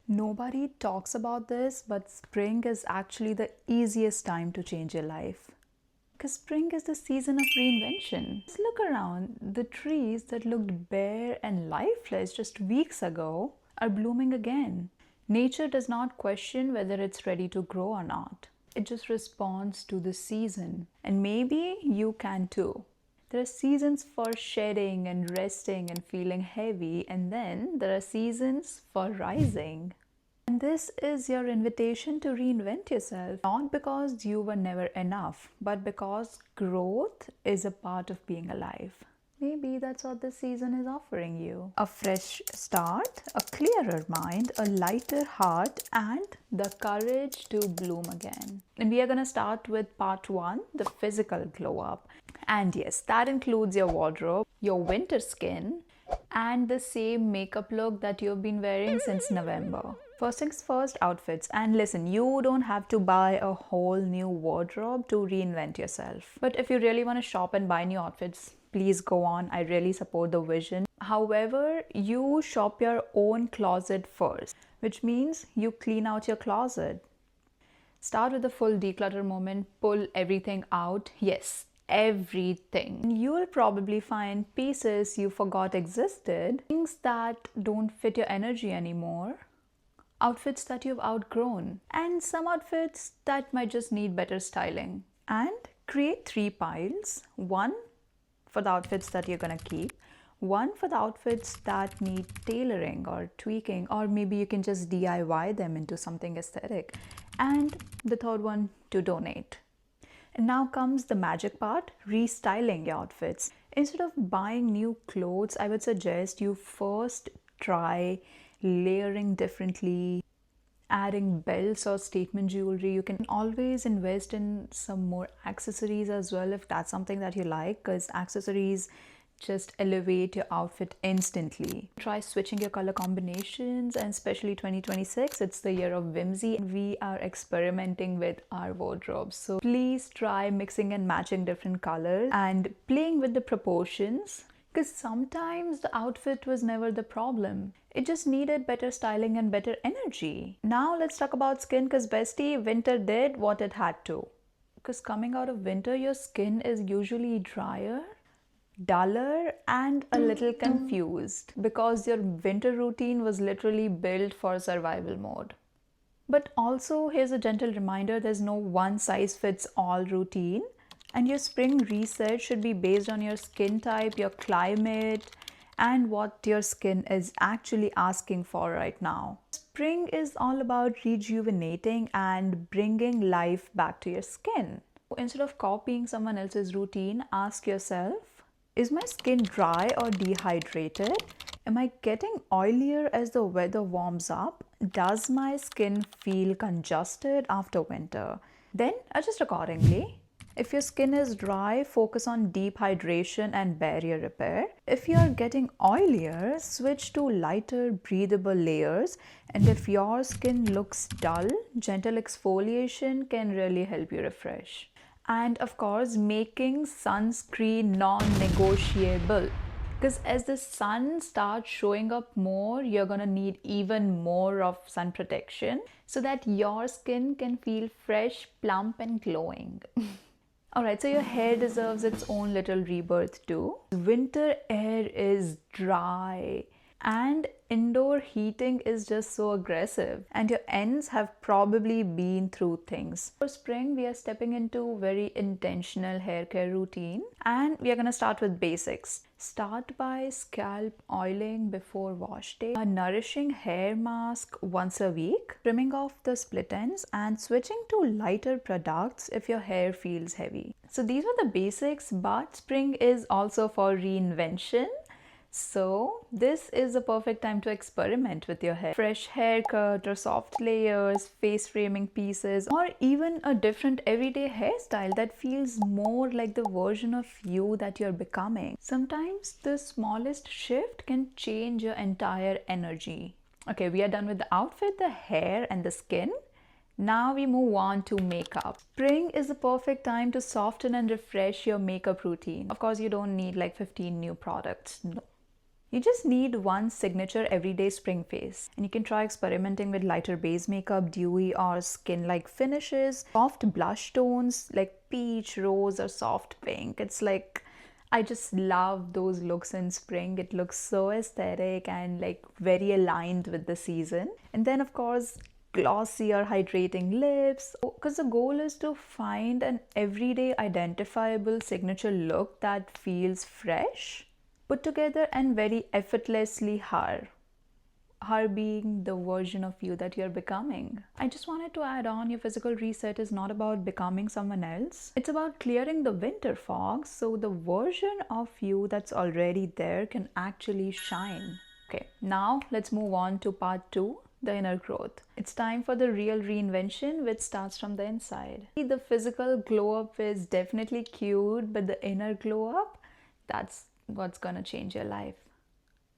Nobody talks about this, but spring is actually the easiest time to change your life. Because spring is the season of reinvention. Just look around. The trees that looked bare and lifeless just weeks ago are blooming again. Nature does not question whether it's ready to grow or not. It just responds to the season. And maybe you can too. There are seasons for shedding and resting and feeling heavy, and then there are seasons for rising. And this is your invitation to reinvent yourself, not because you were never enough, but because growth is a part of being alive. Maybe that's what this season is offering you. A fresh start, a clearer mind, a lighter heart, and the courage to bloom again. And we are going to start with part one, the physical glow up. And yes, that includes your wardrobe, your winter skin, and the same makeup look that you've been wearing since November. First things first, outfits. And listen, you don't have to buy a whole new wardrobe to reinvent yourself. But if you really want to shop and buy new outfits, please go on. I really support the vision. However, you shop your own closet first, which means you clean out your closet. Start with the full declutter moment, pull everything out. Yes, everything. You'll probably find pieces you forgot existed, things that don't fit your energy anymore, outfits that you've outgrown, and some outfits that might just need better styling. And create three piles, one for the outfits that you're gonna keep, one for the outfits that need tailoring or tweaking, or maybe you can just DIY them into something aesthetic, and the third one to donate. And now comes the magic part, restyling your outfits. Instead of buying new clothes, I would suggest you first try layering differently, adding belts or statement jewelry. You can always invest in some more accessories as well if that's something that you like, because accessories just elevate your outfit instantly. Try switching your color combinations, and especially 2026, it's the year of whimsy. We are experimenting with our wardrobes. So please try mixing and matching different colors and playing with the proportions, because sometimes the outfit was never the problem. It just needed better styling and better energy. Now let's talk about skin, because bestie, winter did what it had to. Because coming out of winter, your skin is usually drier, duller, and a little confused because your winter routine was literally built for survival mode. But also, here's a gentle reminder, there's no one size fits all routine, and your spring reset should be based on your skin type, your climate, and what your skin is actually asking for right now. Spring is all about rejuvenating and bringing life back to your skin. Instead of copying someone else's routine, ask yourself, is my skin dry or dehydrated? Am I getting oilier as the weather warms up? Does my skin feel congested after winter? Then adjust accordingly. If your skin is dry, focus on deep hydration and barrier repair. If you are getting oilier, switch to lighter, breathable layers. And if your skin looks dull, gentle exfoliation can really help you refresh. And of course, making sunscreen non-negotiable, because as the sun starts showing up more, you're gonna need even more of sun protection so that your skin can feel fresh, plump, and glowing. Alright, so your hair deserves its own little rebirth too. Winter air is dry and indoor heating is just so aggressive, and your ends have probably been through things. For spring, we are stepping into very intentional hair care routine, and we are going to start with basics. Start by scalp oiling before wash day, a nourishing hair mask once a week, trimming off the split ends, and switching to lighter products if your hair feels heavy. So these are the basics, but spring is also for reinvention. So this is the perfect time to experiment with your hair. Fresh haircut or soft layers, face framing pieces, or even a different everyday hairstyle that feels more like the version of you that you're becoming. Sometimes the smallest shift can change your entire energy. Okay, we are done with the outfit, the hair, and the skin. Now we move on to makeup. Spring is the perfect time to soften and refresh your makeup routine. Of course, you don't need like 15 new products. No. You just need one signature everyday spring face. And you can try experimenting with lighter base makeup, dewy or skin-like finishes, soft blush tones like peach, rose, or soft pink. It's like, I just love those looks in spring. It looks so aesthetic and like very aligned with the season. And then of course, glossy or hydrating lips, because the goal is to find an everyday identifiable signature look that feels fresh, put together, and very effortlessly her. Her being the version of you that you're becoming. I just wanted to add on, your physical reset is not about becoming someone else. It's about clearing the winter fog so the version of you that's already there can actually shine. Okay, now let's move on to part 2, the inner growth. It's time for the real reinvention, which starts from the inside. The physical glow up is definitely cute, but the inner glow up, that's what's gonna change your life.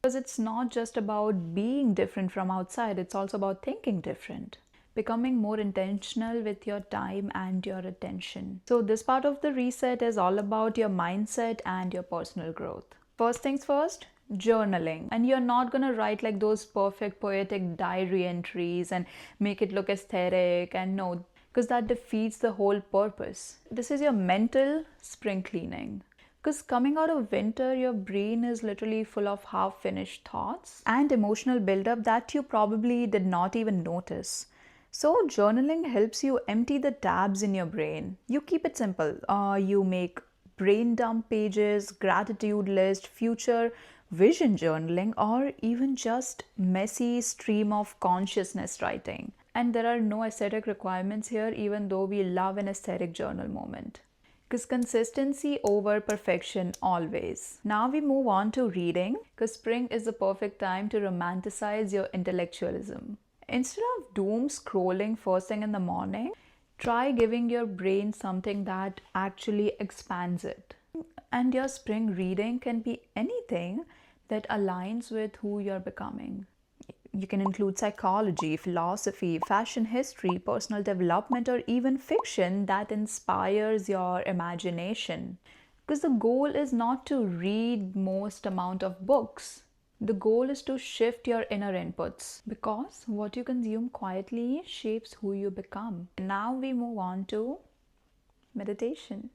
Because it's not just about being different from outside, it's also about thinking different, becoming more intentional with your time and your attention. So, this part of the reset is all about your mindset and your personal growth. First things first, journaling. And you're not gonna write like those perfect poetic diary entries and make it look aesthetic, and no, because that defeats the whole purpose. This is your mental spring cleaning. Because coming out of winter, your brain is literally full of half finished thoughts and emotional buildup that you probably did not even notice. So, journaling helps you empty the tabs in your brain. You keep it simple. You make brain dump pages, gratitude list, future vision journaling, or even just messy stream of consciousness writing. And there are no aesthetic requirements here, even though we love an aesthetic journal moment. Because consistency over perfection always. Now we move on to reading, because spring is the perfect time to romanticize your intellectualism. Instead of doom scrolling first thing in the morning, try giving your brain something that actually expands it. And your spring reading can be anything that aligns with who you're becoming. You can include psychology, philosophy, fashion history, personal development, or even fiction that inspires your imagination. Because the goal is not to read most amount of books. The goal is to shift your inner inputs, because what you consume quietly shapes who you become. Now we move on to meditation.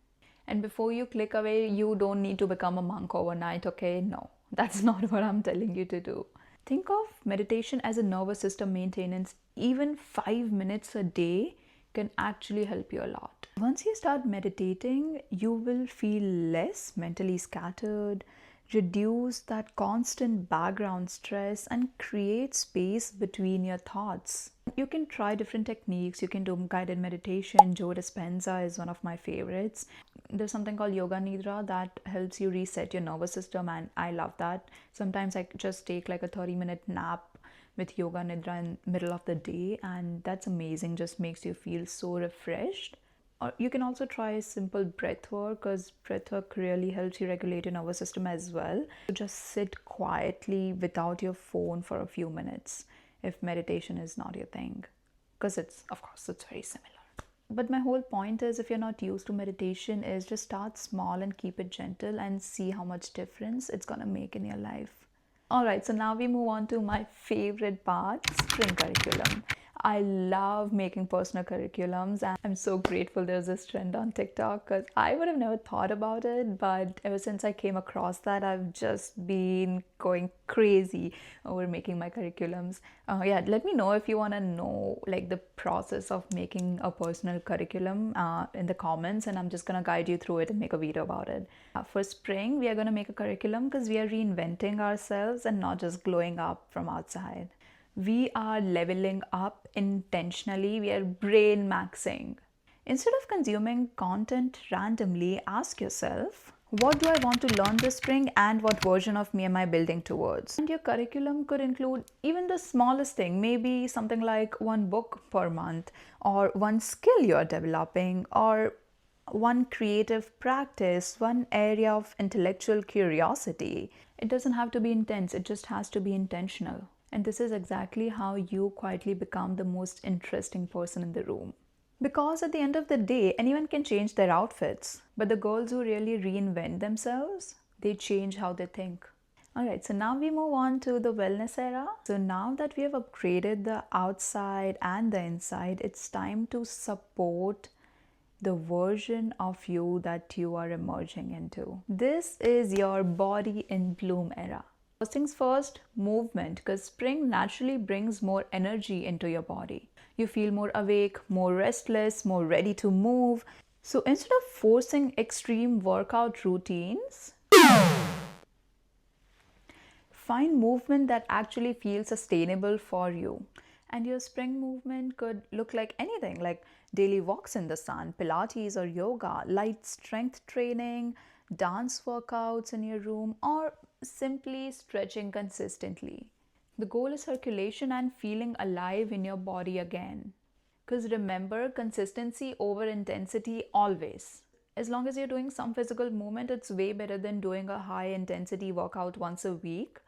And before you click away, you don't need to become a monk overnight, okay? No, that's not what I'm telling you to do. Think of meditation as a nervous system maintenance. Even 5 minutes a day can actually help you a lot. Once you start meditating, you will feel less mentally scattered, reduce that constant background stress, and create space between your thoughts. You can try different techniques. You can do guided meditation. Joe Dispenza is one of my favorites. There's something called Yoga Nidra that helps you reset your nervous system, and I love that. Sometimes I just take like a 30-minute nap with Yoga Nidra in the middle of the day, and that's amazing. Just makes you feel so refreshed. Or you can also try simple breath work, because breath work really helps you regulate your nervous system as well. So just sit quietly without your phone for a few minutes if meditation is not your thing, because it's very similar. But my whole point is, if you're not used to meditation, is just start small and keep it gentle and see how much difference it's gonna make in your life. Alright, so now we move on to my favorite part, spring curriculum. I love making personal curriculums, and I'm so grateful there's this trend on TikTok, because I would have never thought about it, but ever since I came across that, I've just been going crazy over making my curriculums. Yeah, let me know if you want to know like the process of making a personal curriculum in the comments, and I'm just gonna guide you through it and make a video about it. For spring, we are gonna make a curriculum because we are reinventing ourselves and not just glowing up from outside. We are leveling up intentionally. We are brain maxing. Instead of consuming content randomly, ask yourself, what do I want to learn this spring, and what version of me am I building towards? And your curriculum could include even the smallest thing, maybe something like one book per month, or one skill you're developing, or one creative practice, one area of intellectual curiosity. It doesn't have to be intense, it just has to be intentional. And this is exactly how you quietly become the most interesting person in the room. Because at the end of the day, anyone can change their outfits, but the girls who really reinvent themselves, they change how they think. Alright, so now we move on to the wellness era. So now that we have upgraded the outside and the inside, it's time to support the version of you that you are emerging into. This is your body in bloom era. First things first, movement, because spring naturally brings more energy into your body. You feel more awake, more restless, more ready to move. So instead of forcing extreme workout routines, find movement that actually feels sustainable for you. And your spring movement could look like anything, like daily walks in the sun, Pilates or yoga, light strength training, dance workouts in your room, or simply stretching consistently. The goal is circulation and feeling alive in your body again. Because remember, consistency over intensity always. As long as you're doing some physical movement, it's way better than doing a high intensity workout once a week.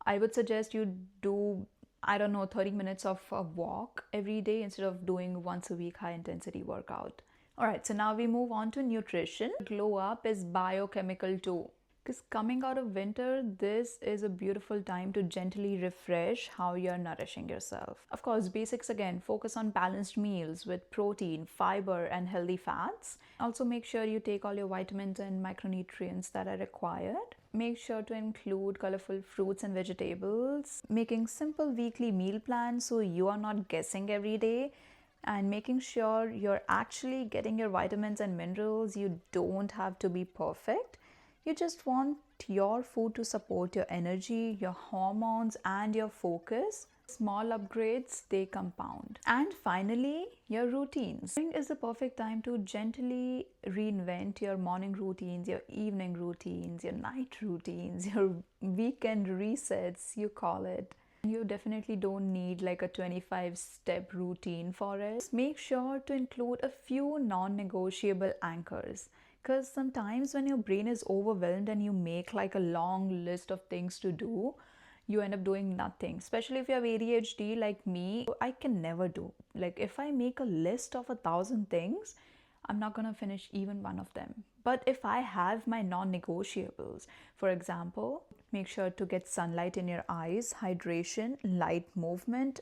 I would suggest you do, I don't know, 30 minutes of a walk every day instead of doing once a week high intensity workout. All right, so now we move on to nutrition. Glow up is biochemical too. Because coming out of winter, this is a beautiful time to gently refresh how you're nourishing yourself. Of course, basics again, focus on balanced meals with protein, fiber, and healthy fats. Also, make sure you take all your vitamins and micronutrients that are required. Make sure to include colorful fruits and vegetables. Making simple weekly meal plans so you are not guessing every day. And making sure you're actually getting your vitamins and minerals. You don't have to be perfect. You just want your food to support your energy, your hormones, and your focus. Small upgrades, they compound. And finally, your routines. Spring is the perfect time to gently reinvent your morning routines, your evening routines, your night routines, your weekend resets, you call it. You definitely don't need like a 25-step routine for it. Just make sure to include a few non-negotiable anchors. Because sometimes when your brain is overwhelmed and you make like a long list of things to do, you end up doing nothing. Especially if you have ADHD like me, I can never do. Like if I make a list of 1,000 things, I'm not gonna finish even one of them. But if I have my non-negotiables, for example, make sure to get sunlight in your eyes, hydration, light movement,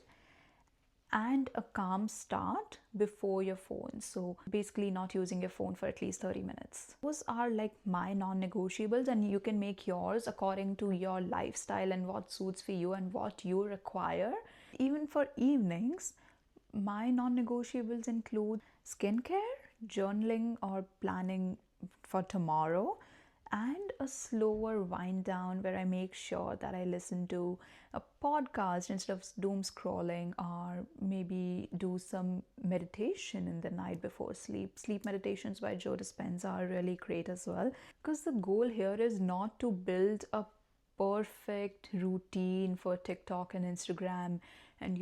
and a calm start before your phone. So basically not using your phone for at least 30 minutes. Those are like my non-negotiables, and you can make yours according to your lifestyle and what suits for you and what you require. Even for evenings, my non-negotiables include skincare, journaling or planning for tomorrow, and a slower wind down where I make sure that I listen to a podcast instead of doom scrolling, or maybe do some meditation in the night before sleep. Sleep meditations by Joe Dispenza are really great as well, because the goal here is not to build a perfect routine for TikTok and Instagram and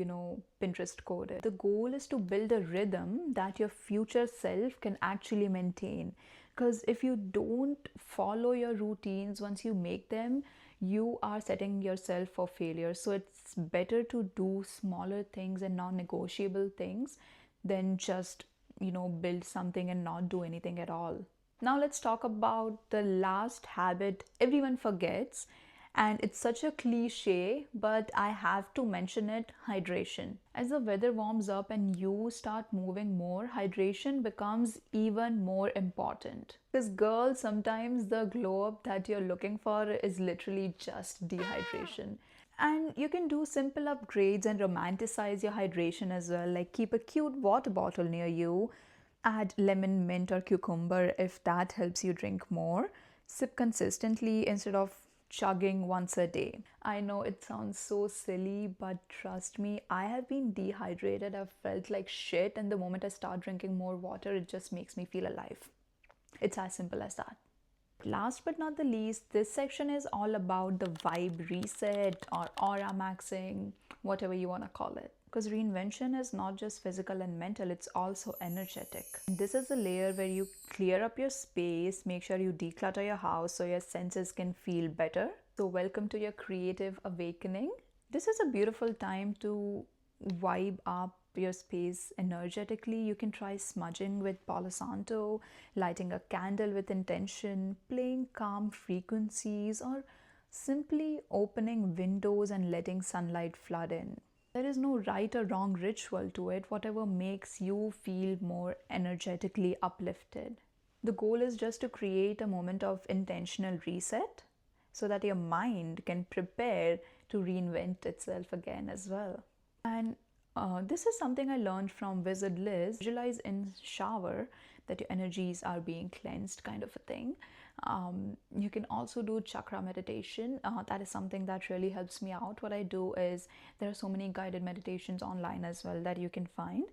Pinterest coded. The goal is to build a rhythm that your future self can actually maintain. Because if you don't follow your routines once you make them, you are setting yourself for failure. So it's better to do smaller things and non-negotiable things than just build something and not do anything at all. Now let's talk about the last habit everyone forgets, and it's such a cliche, but I have to mention it: hydration. As the weather warms up and you start moving more, hydration becomes even more important. Because girls, sometimes the glow up that you're looking for is literally just dehydration. And you can do simple upgrades and romanticize your hydration as well, like keep a cute water bottle near you, add lemon, mint, or cucumber if that helps you drink more. Sip consistently instead of chugging once a day. I know it sounds so silly, but trust me, I have been dehydrated. I've felt like shit, and the moment I start drinking more water, it just makes me feel alive. It's as simple as that. Last but not the least, this section is all about the vibe reset or aura maxing, whatever you want to call it. Because reinvention is not just physical and mental, it's also energetic. This is a layer where you clear up your space, make sure you declutter your house so your senses can feel better. So welcome to your creative awakening. This is a beautiful time to vibe up your space energetically. You can try smudging with Palo Santo, lighting a candle with intention, playing calm frequencies, or Simply opening windows and letting sunlight flood in. There is no right or wrong ritual to it, whatever makes you feel more energetically uplifted. The goal is just to create a moment of intentional reset so that your mind can prepare to reinvent itself again as well. And this is something I learned from Wizard Liz. Visualize in shower that your energies are being cleansed, kind of a thing. You can also do chakra meditation. That is something that really helps me out. What I do is there are so many guided meditations online as well that you can find.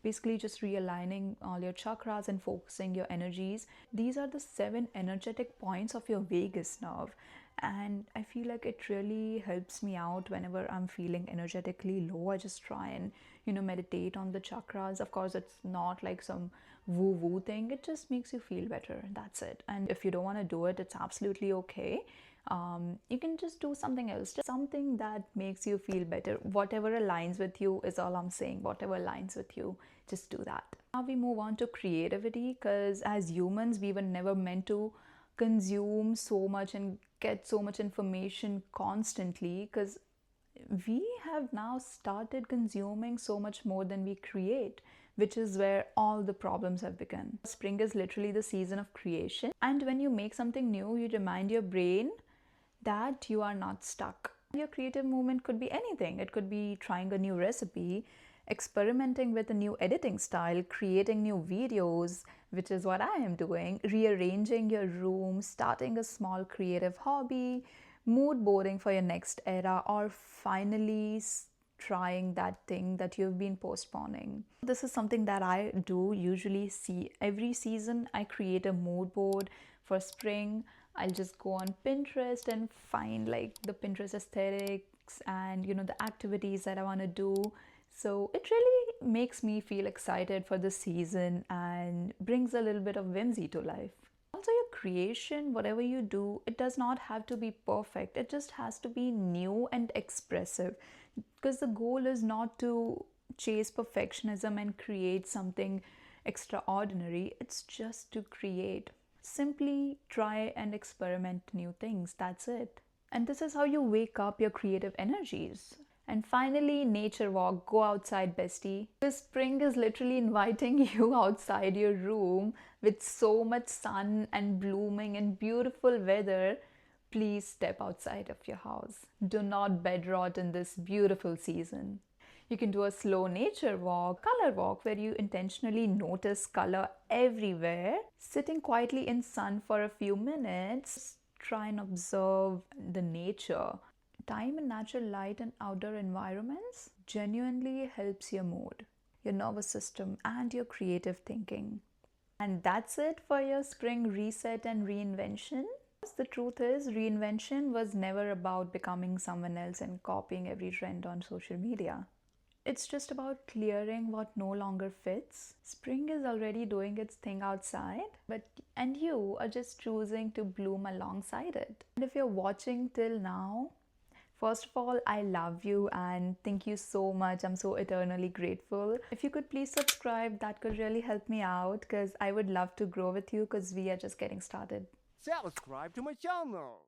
Basically, just realigning all your chakras and focusing your energies. These are the 7 energetic points of your vagus nerve, and I feel like it really helps me out whenever I'm feeling energetically low. I just try and meditate on the chakras. Of course, it's not like some woo woo thing, it just makes you feel better. That's it. And if you don't want to do it, it's absolutely okay. You can just do something else, just something that makes you feel better. Whatever aligns with you is all I'm saying. Whatever aligns with you, just do that. Now we move on to creativity, because as humans we were never meant to consume so much and get so much information constantly, because we have now started consuming so much more than we create, which is where all the problems have begun. Spring is literally the season of creation, and when you make something new, you remind your brain that you are not stuck. Your creative movement could be anything. It could be trying a new recipe, experimenting with a new editing style, creating new videos, which is what I am doing, rearranging your room, starting a small creative hobby, mood boarding for your next era, or finally trying that thing that you've been postponing. This is something that I do usually. See, every season I create a mood board. For spring, I'll just go on Pinterest and find like the Pinterest aesthetics and the activities that I want to do. So it really makes me feel excited for the season and brings a little bit of whimsy to life. Also, your creation, whatever you do, it does not have to be perfect. It just has to be new and expressive, because the goal is not to chase perfectionism and create something extraordinary. It's just to create. Simply try and experiment new things. That's it. And this is how you wake up your creative energies. And finally, nature walk. Go outside, bestie. This spring is literally inviting you outside your room with so much sun and blooming and beautiful weather. Please step outside of your house. Do not bed rot in this beautiful season. You can do a slow nature walk, color walk, where you intentionally notice color everywhere. Sitting quietly in sun for a few minutes, try and observe the nature. Time in natural light and outdoor environments genuinely helps your mood, your nervous system, and your creative thinking. And that's it for your spring reset and reinvention. The truth is, reinvention was never about becoming someone else and copying every trend on social media. It's just about clearing what no longer fits. Spring is already doing its thing outside, and you are just choosing to bloom alongside it. And if you're watching till now, first of all, I love you and thank you so much. I'm so eternally grateful. If you could please subscribe, that could really help me out, because I would love to grow with you, because we are just getting started. Subscribe to my channel.